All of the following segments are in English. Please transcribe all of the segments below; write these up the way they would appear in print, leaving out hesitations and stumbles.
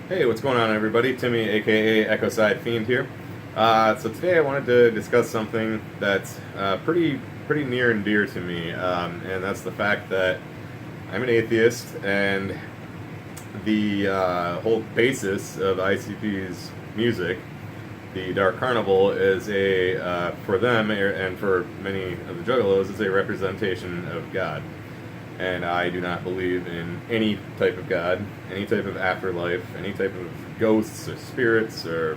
Hey, what's going on, everybody? Timmy, aka Echo Side Fiend here. So today I wanted to discuss something that's pretty near and dear to me, and that's the fact that I'm an atheist, and the whole basis of ICP's music, the Dark Carnival, is a for them and for many of the Juggalos, is a representation of God. And I do not believe in any type of God, any type of afterlife, any type of ghosts or spirits or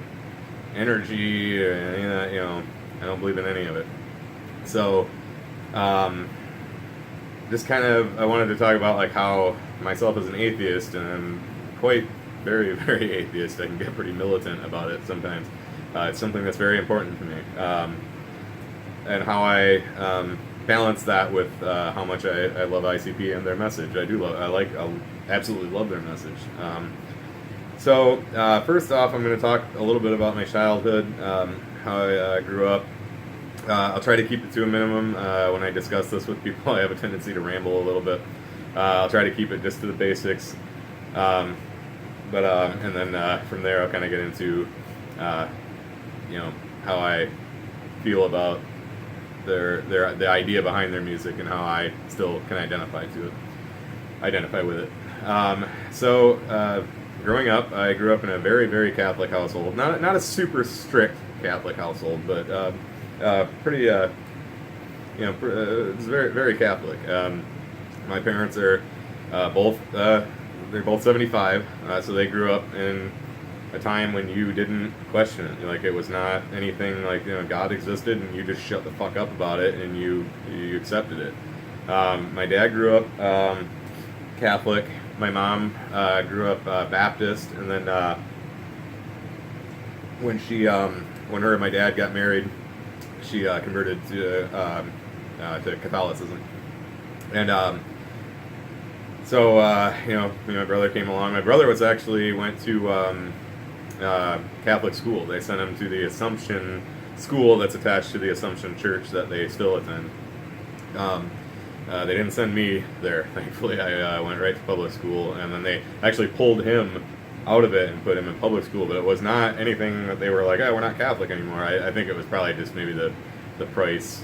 energy or any of that. I don't believe in any of it. So, um, just kind of, I wanted to talk about like how myself as an atheist, and I'm quite very atheist. I can get pretty militant about it sometimes. It's something that's very important to me, and how I balance that with how much I love ICP and their message. I absolutely love their message. First off, I'm going to talk a little bit about my childhood, how I grew up. I'll try to keep it to a minimum. When I discuss this with people, I have a tendency to ramble a little bit. I'll try to keep it just to the basics. And then from there, I'll kind of get into, how I feel about the idea behind their music and how I still can identify with it. Growing up, I grew up in a very Catholic household. Not a super strict Catholic household, but pretty it's very Catholic. My parents are both they're both 75, so they grew up in a time when you didn't question it. Like, it was not anything like, God existed and you just shut the fuck up about it and you accepted it. My dad grew up Catholic. My mom grew up Baptist, and then when her and my dad got married, she converted to Catholicism. And my brother came along. My brother went to Catholic school. They sent him to the Assumption school that's attached to the Assumption Church that they still attend. They didn't send me there, thankfully. I went right to public school, and then they actually pulled him out of it and put him in public school. But it was not anything that they were like, "Oh, we're not Catholic anymore." I think it was probably just maybe the price,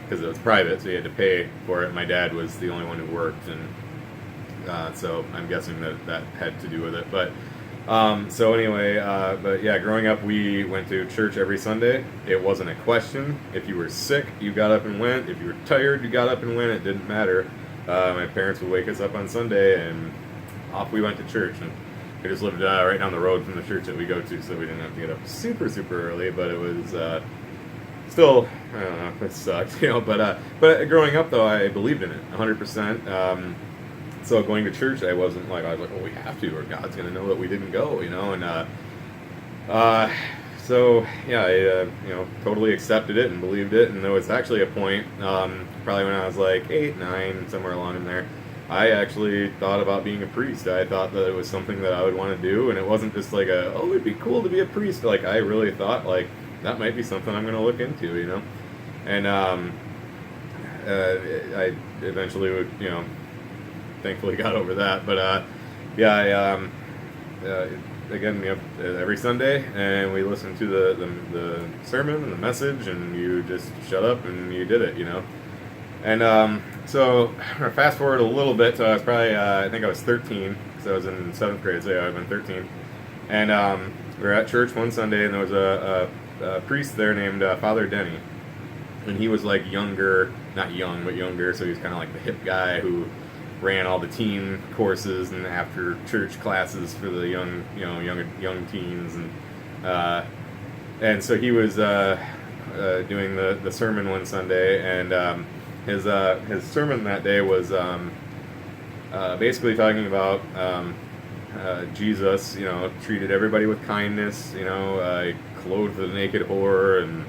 because it was private, so you had to pay for it. My dad was the only one who worked, and so I'm guessing that had to do with it. But growing up, we went to church every Sunday. It wasn't a question. If you were sick, you got up and went. If you were tired, you got up and went. It didn't matter. My parents would wake us up on Sunday, and off we went to church. And we just lived right down the road from the church that we go to, so we didn't have to get up super early. But it was still, I don't know, it sucked, But growing up, though, I believed in it 100%. So going to church, I was like, well, we have to, or God's going to know that we didn't go, I totally accepted it and believed it. And there was actually a point, probably when I was like 8, 9, somewhere along in there, I actually thought about being a priest. I thought that it was something that I would want to do, and it wasn't just like it'd be cool to be a priest. Like, I really thought, like, that might be something I'm going to look into, And I eventually would, thankfully got over that. But again, every Sunday, and we listened to the sermon and the message, and you just shut up and you did it, And so fast forward a little bit. So I was probably I think I was 13, because I was in 7th grade. So yeah, I've been 13, and we were at church one Sunday, and there was a priest there named Father Denny, and he was like younger, not young, but younger. So he was kind of like the hip guy who ran all the teen courses and after church classes for the young teens, and so he was doing the sermon one Sunday, and his sermon that day was basically talking about Jesus, treated everybody with kindness, clothed the naked whore, and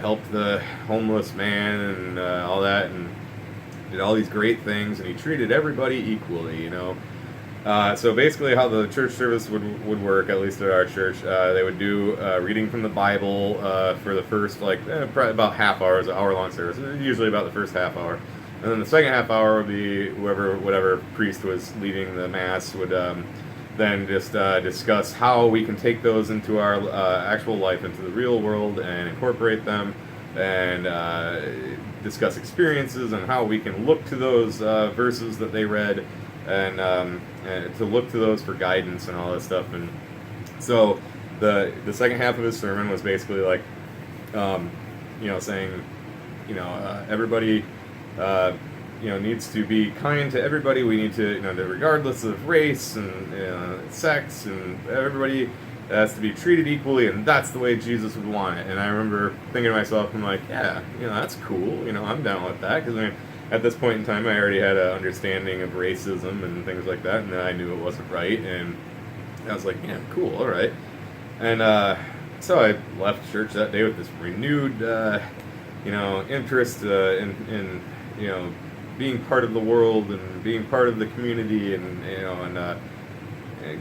helped the homeless man, and all that, and did all these great things, and he treated everybody equally, So basically how the church service would work, at least at our church, they would do reading from the Bible for the first, probably about half hour. It was an hour-long service, usually about the first half hour. And then the second half hour would be whatever priest was leading the mass would then just discuss how we can take those into our actual life, into the real world, and incorporate them, and discuss experiences and how we can look to those verses that they read, and to look to those for guidance and all that stuff. And so the second half of his sermon was basically like, saying, everybody, needs to be kind to everybody. We need to, regardless of race and sex, and everybody has to be treated equally, and that's the way Jesus would want it. And I remember thinking to myself, I'm like, yeah, that's cool. I'm down with that, because at this point in time, I already had an understanding of racism and things like that, and I knew it wasn't right, and I was like, yeah, cool, all right. And so I left church that day with this renewed, interest in being part of the world and being part of the community, and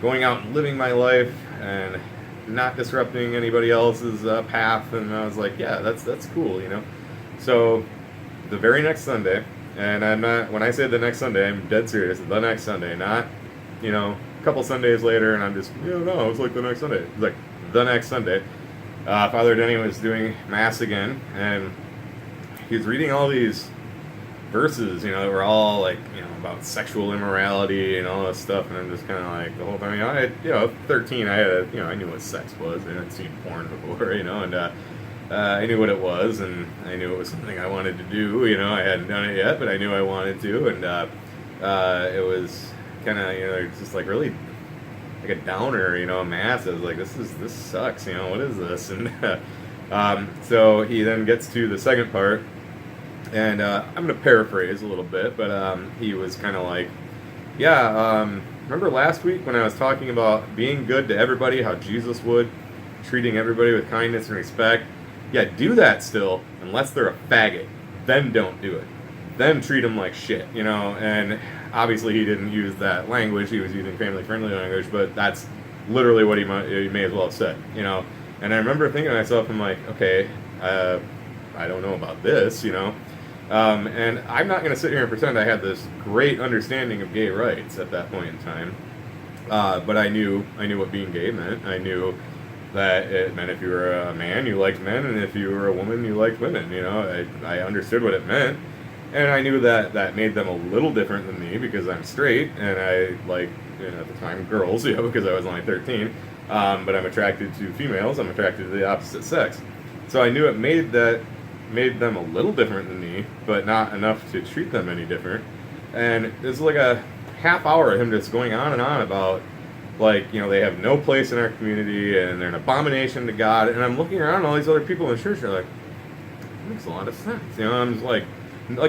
going out and living my life and not disrupting anybody else's path. And I was like, yeah, that's cool, So the very next Sunday, and I'm not, when I say the next Sunday, I'm dead serious. The next Sunday, not a couple Sundays later, and I'm just no, it was like the next Sunday. It was like the next Sunday. Father Denny was doing Mass again, and he was reading all these verses, that were all like, about sexual immorality and all that stuff, and I'm just kind of like, the whole time, I 13, I had, I knew what sex was, and I'd seen porn before, and I knew what it was, and I knew it was something I wanted to do, I hadn't done it yet, but I knew I wanted to, and it was kind of, just like really like a downer, Mass. I was like, this sucks, what is this? And so he then gets to the second part, and I'm going to paraphrase a little bit, but he was kind of like, remember last week when I was talking about being good to everybody, how Jesus would, treating everybody with kindness and respect? Yeah, do that still, unless they're a faggot. Then don't do it. Then treat them like shit, and obviously he didn't use that language. He was using family-friendly language, but that's literally what he may as well have said, And I remember thinking to myself, I'm like, okay, I don't know about this, and I'm not going to sit here and pretend I had this great understanding of gay rights at that point in time, but I knew what being gay meant. I knew that it meant if you were a man, you liked men, and if you were a woman, you liked women. I understood what it meant, and I knew that made them a little different than me because I'm straight, and I like, at the time, girls, because I was only 13, but I'm attracted to females. I'm attracted to the opposite sex. So I knew it made them a little different than me, but not enough to treat them any different. And it's like a half hour of him just going on and on about, like, they have no place in our community, and they're an abomination to God. And I'm looking around, and all these other people in the church are like, that makes a lot of sense. I'm just like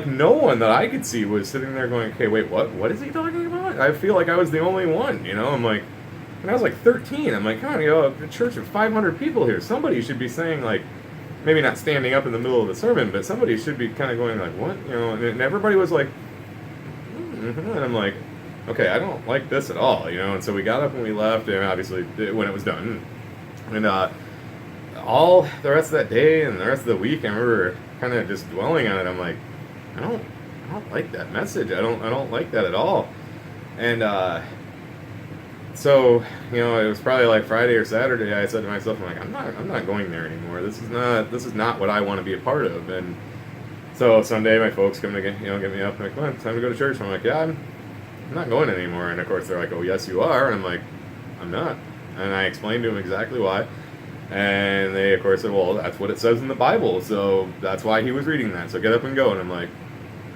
no one that I could see was sitting there going, okay, wait, what is he talking about? I feel like I was the only one, I'm like, and I was like 13. I'm like, come on, a church of 500 people here. Somebody should be saying, like, maybe not standing up in the middle of the sermon, but somebody should be kind of going like, what? And everybody was like, and I'm like, okay, I don't like this at all, and so we got up and we left, and obviously when it was done, and all the rest of that day and the rest of the week, I remember kind of just dwelling on it. I'm like, I don't like that message. I don't like that at all. And so, it was probably like Friday or Saturday. I said to myself, I'm like, I'm not going there anymore. This is not what I want to be a part of. And so Sunday, my folks come to get me up. Like, come on, it's time to go to church. I'm like, yeah, I'm not going anymore. And of course, they're like, oh, yes, you are. And I'm like, I'm not. And I explained to them exactly why. And they, of course, said, well, that's what it says in the Bible, so that's why he was reading that. So get up and go. And I'm like,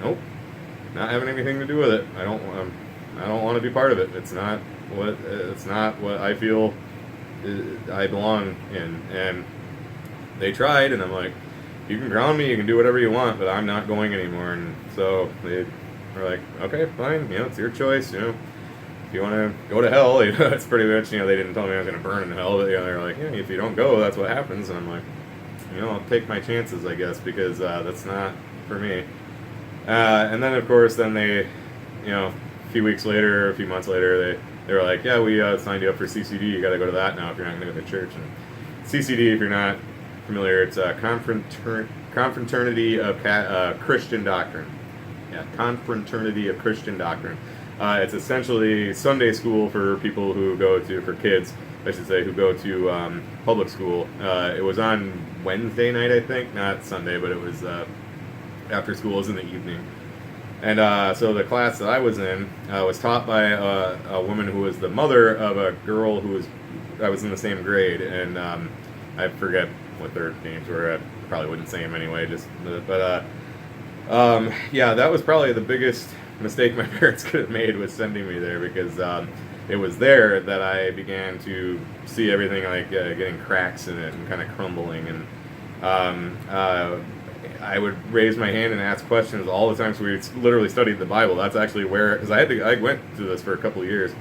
nope, not having anything to do with it. I don't want to be part of it. It's not what I feel I belong in. And they tried, and I'm like, you can ground me, you can do whatever you want, but I'm not going anymore. And so they were like, okay, fine, it's your choice, if you want to go to hell, it's pretty much, they didn't tell me I was going to burn in hell, but, they're like, yeah, if you don't go, that's what happens. And I'm like, I'll take my chances, I guess, because that's not for me. And then, of course, they, a few weeks later, a few months later, they were like, yeah, we signed you up for CCD, you got to go to that now if you're not going to go to church. And CCD, if you're not familiar, it's a confraternity of Christian doctrine. Yeah, confraternity of Christian doctrine. It's essentially Sunday school for people for kids, I should say, who go to public school. It was on Wednesday night, I think, not Sunday, but it was after school, was in the evening. And so the class that I was in was taught by a woman who was the mother of a girl I was in the same grade, and I forget what their names were. I probably wouldn't say them anyway. Yeah, that was probably the biggest mistake my parents could have made, was sending me there, because it was there that I began to see everything like getting cracks in it and kind of crumbling, and I would raise my hand and ask questions all the time. So we literally studied the Bible. That's actually where, because I went through this for a couple of years,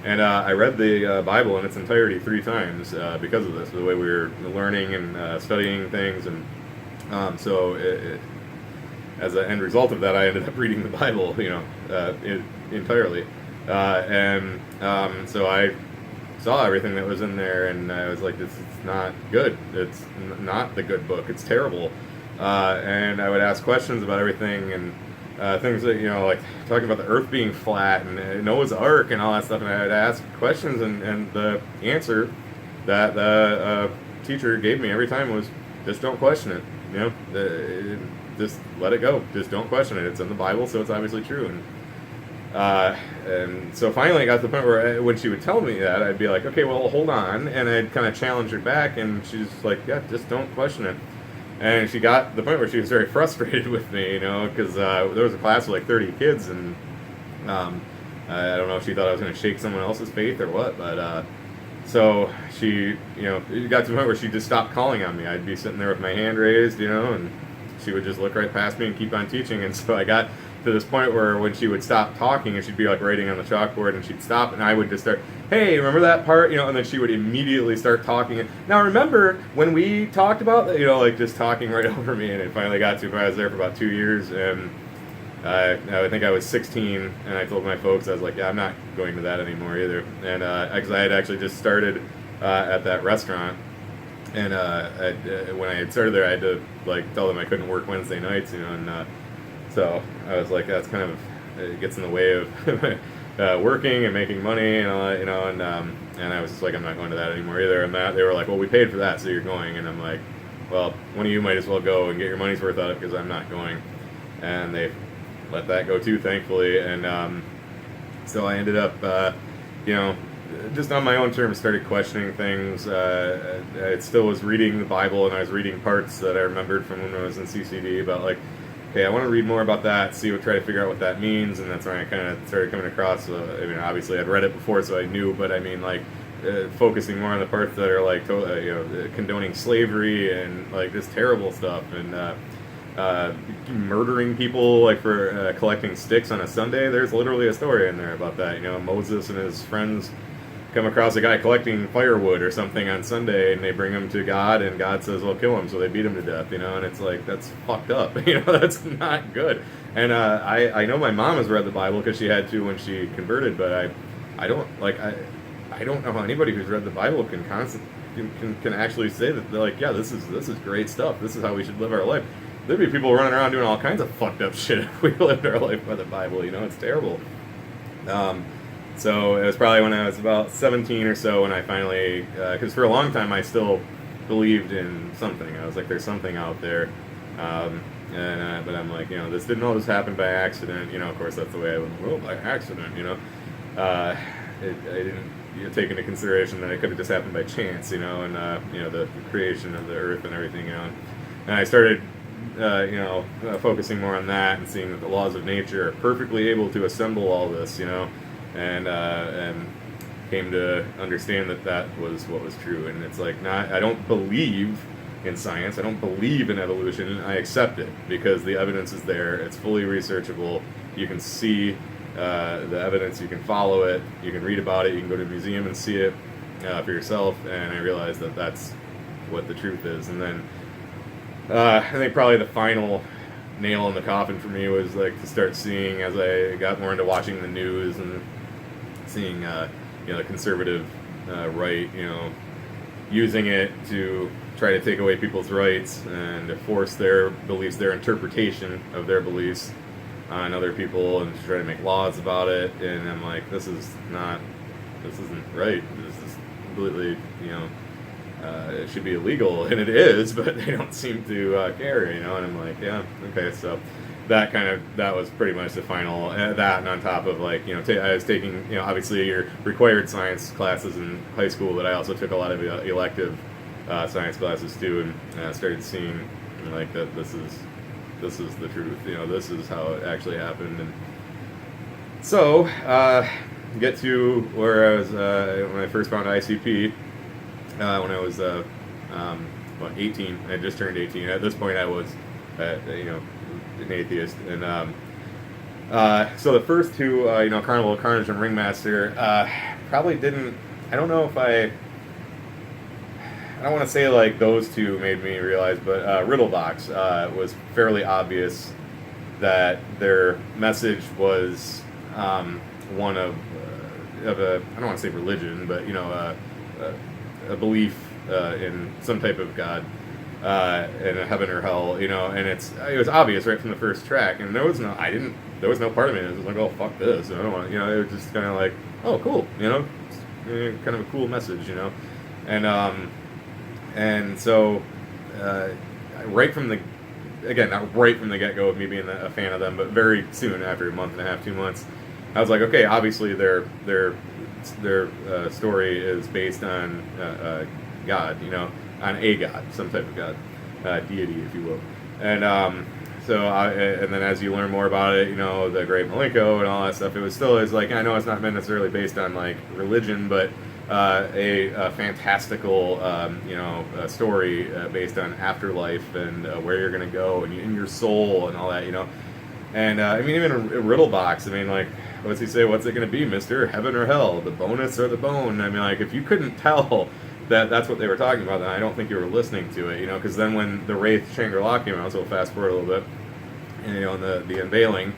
and I read the Bible in its entirety 3 times because of this, the way we were learning and studying things, and as an end result of that, I ended up reading the Bible, entirely, so I saw everything that was in there, and I was like, this is not good. It's not the good book. It's terrible. And I would ask questions about everything, and things that, like talking about the earth being flat and Noah's Ark and all that stuff, and I would ask questions, and the answer that the teacher gave me every time was, just don't question it, just let it go, just don't question it, it's in the Bible, so it's obviously true. And so finally I got to the point where when she would tell me that, I'd be like, okay, well, hold on, and I'd kind of challenge her back, and she's like, yeah, just don't question it. And she got to the point where she was very frustrated with me, because there was a class with like 30 kids, and I don't know if she thought I was going to shake someone else's faith or what, but so she, it got to the point where she just stopped calling on me. I'd be sitting there with my hand raised, and she would just look right past me and keep on teaching. And so I got to this point where when she would stop talking, and she'd be like writing on the chalkboard, and she'd stop, and I would just start, hey, remember that part, and then she would immediately start talking. Now, remember when we talked about that, like just talking right over me, and it finally got to, I was there for about 2 years, and I think I was 16, and I told my folks, I was like, yeah, I'm not going to that anymore either. And because I had actually just started at that restaurant, and when I had started there, I had to tell them I couldn't work Wednesday nights, and so I was like, that's kind of, it gets in the way of working and making money and all that, and I was just like, I'm not going to that anymore either. And they were like, well, we paid for that, so you're going. And I'm like, well, one of you might as well go and get your money's worth out of it, because I'm not going. And they let that go too, thankfully. And so I ended up, just on my own terms, started questioning things. I still was reading the Bible, and I was reading parts that I remembered from when I was in CCD about okay, I want to read more about that, try to figure out what that means, and that's when I kind of started coming across, obviously I'd read it before, so I knew, but focusing more on the parts that are condoning slavery and this terrible stuff, and murdering people for collecting sticks on a Sunday. There's literally a story in there about that. Moses and his friends come across a guy collecting firewood or something on Sunday, and they bring him to God, and God says, well, kill him, so they beat him to death, and it's like, that's fucked up, that's not good. And I know my mom has read the Bible because she had to when she converted, but I don't know how anybody who's read the Bible can actually say that, yeah, this is great stuff, this is how we should live our life. There'd be people running around doing all kinds of fucked up shit if we lived our life by the Bible, it's terrible. So it was probably when I was about 17 or so when I finally, because for a long time I still believed in something. I was like, there's something out there. But I'm like, this didn't all just happen by accident. Of course that's the way I went, well, by accident, I didn't take into consideration that it could have just happened by chance, and the creation of the earth and everything, And I started, focusing more on that and seeing that the laws of nature are perfectly able to assemble all this, and came to understand that was what was true. And it's I don't believe in science, I don't believe in evolution, I accept it because the evidence is there, it's fully researchable, you can see the evidence, you can follow it, you can read about it, you can go to a museum and see it for yourself. And I realized that that's what the truth is. And then I think probably the final nail in the coffin for me was to start seeing, as I got more into watching the news and seeing the conservative right, using it to try to take away people's rights and to force their beliefs, their interpretation of their beliefs on other people and try to make laws about it. And I'm like, this isn't right. This is completely, it should be illegal, and it is, but they don't seem to care, And I'm like, yeah, okay, so that was pretty much the final, that, and on top of, like, I was taking, obviously your required science classes in high school, but I also took a lot of elective science classes too, and I started seeing, like, that this is the truth, this is how it actually happened. And so get to where I was when I first found ICP, when I was 18. I had just turned 18. At this point I was an atheist. And so the first two, Carnival, Carnage, and Ringmaster, probably didn't. I don't know if I don't want to say like those two made me realize, but Riddlebox was fairly obvious that their message was one of a, I don't want to say religion, but a belief in some type of God, in a heaven or hell, and it was obvious right from the first track, and there was no part of me that was like, oh, fuck this, I don't want, it was just kind of like, oh, cool, kind of a cool message, and so right from the, again, not right from the get-go of me being a fan of them, but very soon, after a month and a half, 2 months, I was like, okay, obviously their story is based on God, on a God, some type of God, deity, if you will. And and then as you learn more about it, the Great Malenko and all that stuff, it's like, I know it's not necessarily based on like religion, but a fantastical, story based on afterlife and where you're gonna go and in your soul and all that, And I mean, even a Riddlebox, I mean, like, what's he say? What's it going to be, mister? Heaven or hell? The bonus or the bone? I mean, like, if you couldn't tell that that's what they were talking about, then I don't think you were listening to it, because then when the Wraith Shangri-La came out, so we'll fast forward a little bit, and, the unveiling,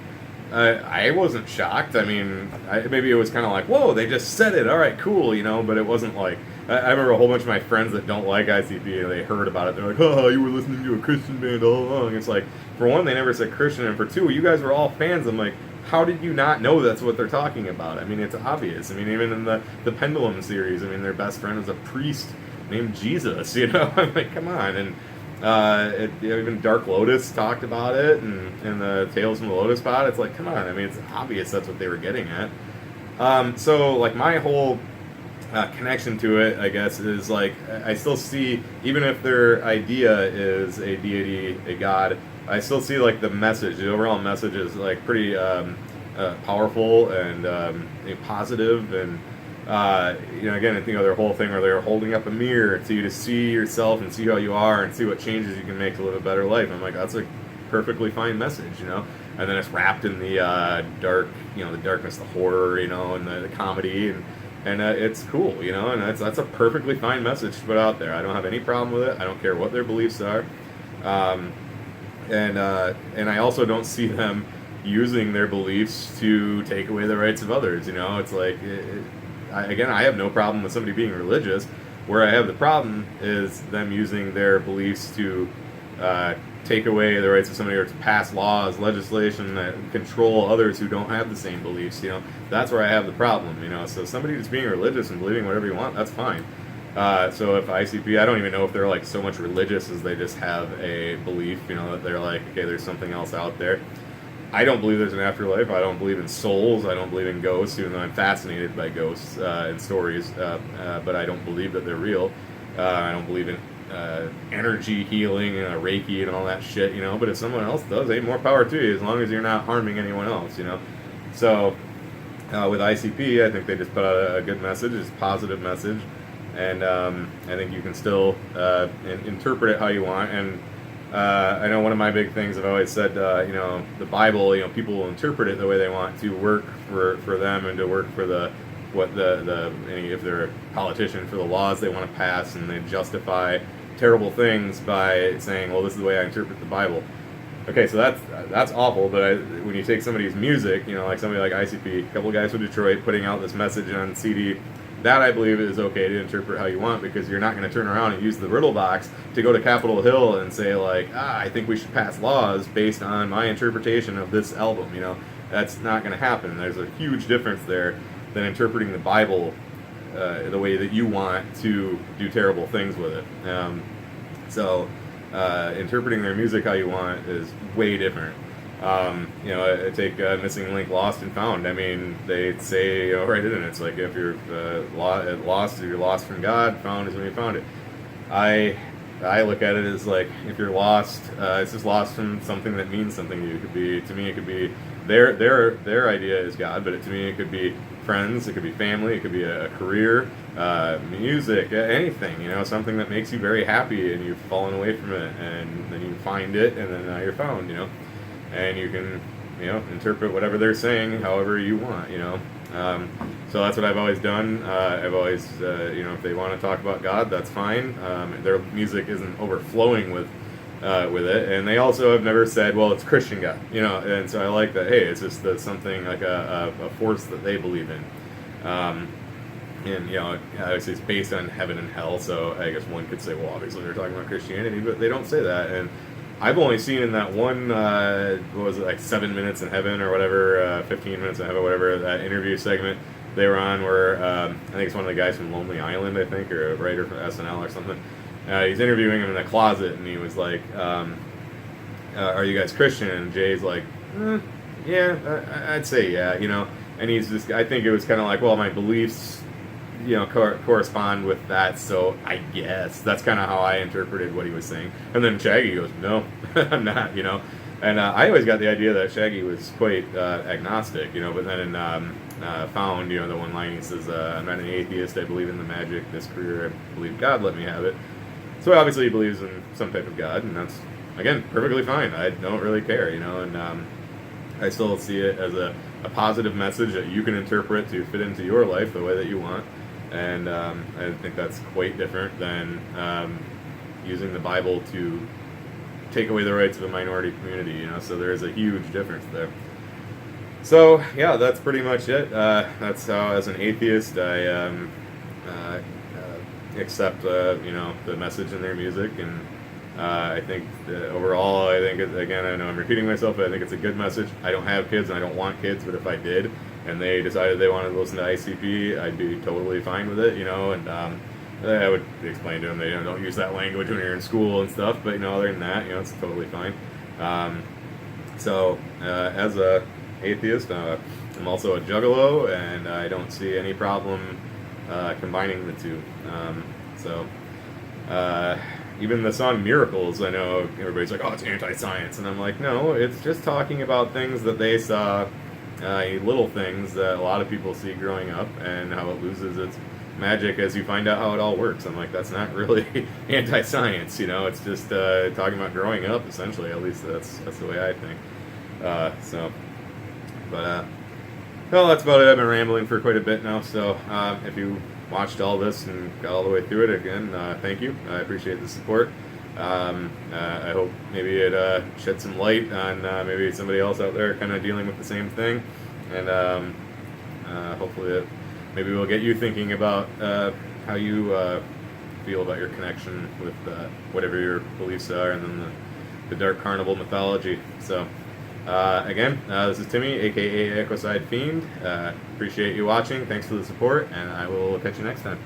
I wasn't shocked. I mean, maybe it was kind of like, whoa, they just said it. All right, cool, but it wasn't like, I remember a whole bunch of my friends that don't like ICP, they heard about it. They're like, oh, you were listening to a Christian band all along. It's like, for one, they never said Christian, and for two, you guys were all fans. I'm like, how did you not know that's what they're talking about? I mean, it's obvious. I mean, even in the Pendulum series, I mean, their best friend is a priest named Jesus, I'm like, come on. And even Dark Lotus talked about it, and the Tales from the Lotus Pod. It's like, come on. I mean, it's obvious that's what they were getting at. So, like, my whole connection to it, I guess, is like, I still see, even if their idea is a deity, a god, I still see like the message, the overall message is like pretty powerful and positive, and again, I think of their whole thing where they're holding up a mirror to you to see yourself and see how you are and see what changes you can make to live a better life. I'm like, that's a perfectly fine message, and then it's wrapped in the dark, the darkness, the horror, and the comedy, and it's cool, and that's a perfectly fine message to put out there. I don't have any problem with it. I don't care what their beliefs are. And I also don't see them using their beliefs to take away the rights of others. It's like, I have no problem with somebody being religious. Where I have the problem is them using their beliefs to take away the rights of somebody, or to pass laws, legislation that control others who don't have the same beliefs. That's where I have the problem. So somebody just being religious and believing whatever you want, that's fine. So if ICP, I don't even know if they're like so much religious as they just have a belief, that they're like, okay, there's something else out there. I don't believe there's an afterlife. I don't believe in souls. I don't believe in ghosts, even though I'm fascinated by ghosts and stories, but I don't believe that they're real. I don't believe in energy healing and Reiki and all that shit, but if someone else does, hey, more power to you, as long as you're not harming anyone else, So with ICP, I think they just put out a good message, it's a positive message. And I think you can still interpret it how you want. And I know one of my big things I've always said, the Bible, people will interpret it the way they want to work for them and to work for if they're a politician, for the laws they want to pass, and they justify terrible things by saying, well, this is the way I interpret the Bible. Okay, so that's awful, but when you take somebody's music, like somebody like ICP, a couple of guys from Detroit putting out this message on CD, that I believe is okay to interpret how you want, because you're not going to turn around and use the riddle box to go to Capitol Hill and say like, I think we should pass laws based on my interpretation of this album. That's not going to happen. There's a huge difference there than interpreting the Bible the way that you want to do terrible things with it. So interpreting their music how you want is way different. Take Missing Link, Lost and Found. I mean, they say right in it, it's like if you're lost, you're lost from God. Found is when you found it. I look at it as like, if you're lost, it's just lost from something that means something to you. It could be, to me, it could be their idea is God, but to me it could be friends, it could be family, it could be a career, music, anything, something that makes you very happy and you've fallen away from it, and then you find it, and then now you're found, and you can, interpret whatever they're saying however you want, so that's what I've always done. I've always, if they want to talk about God, that's fine. Their music isn't overflowing with it, and they also have never said, well, it's Christian God, and so I like that. Hey, it's just something like a force that they believe in, and obviously it's based on heaven and hell. So I guess one could say, well, obviously they're talking about Christianity, but they don't say that. And I've only seen in that one, what was it, like 7 minutes in heaven or whatever, 15 minutes in heaven, whatever, that interview segment they were on where, I think it's one of the guys from Lonely Island, I think, or a writer from SNL or something. He's interviewing him in a closet, and he was like, are you guys Christian? And Jay's like, yeah, I'd say yeah, and he's just, I think it was kind of like, well, my beliefs, correspond with that, so I guess that's kind of how I interpreted what he was saying. And then Shaggy goes, no, I'm not, and I always got the idea that Shaggy was quite agnostic, but then in Found, the one line he says, I'm not an atheist, I believe in the magic, this career, I believe God let me have it. So obviously he believes in some type of God, and that's, again, perfectly fine. I don't really care, and I still see it as a positive message that you can interpret to fit into your life the way that you want. And I think that's quite different than using the Bible to take away the rights of a minority community, so there is a huge difference there. So, yeah, that's pretty much it. That's how, as an atheist, I accept, the message in their music. And I think overall, again, I know I'm repeating myself, but I think it's a good message. I don't have kids, and I don't want kids, but if I did, and they decided they wanted to listen to ICP, I'd be totally fine with it, and I would explain to them that, don't use that language when you're in school and stuff, but, other than that, it's totally fine. So, as a atheist, I'm also a juggalo, and I don't see any problem combining the two. Even the song Miracles, I know everybody's like, oh, it's anti-science, and I'm like, no, it's just talking about things that they saw, little things that a lot of people see growing up, and how it loses its magic as you find out how it all works. I'm like, that's not really anti-science, it's just talking about growing up, essentially. At least that's the way I think. Well, that's about it. I've been rambling for quite a bit now, so if you watched all this and got all the way through it, again, thank you. I appreciate the support. I hope maybe it shed some light on maybe somebody else out there kind of dealing with the same thing, and hopefully maybe we'll get you thinking about how you feel about your connection with whatever your beliefs are, and then the dark carnival mythology. So again, this is Timmy, aka Ecocide Fiend. Appreciate you watching. Thanks for the support, and I will catch you next time.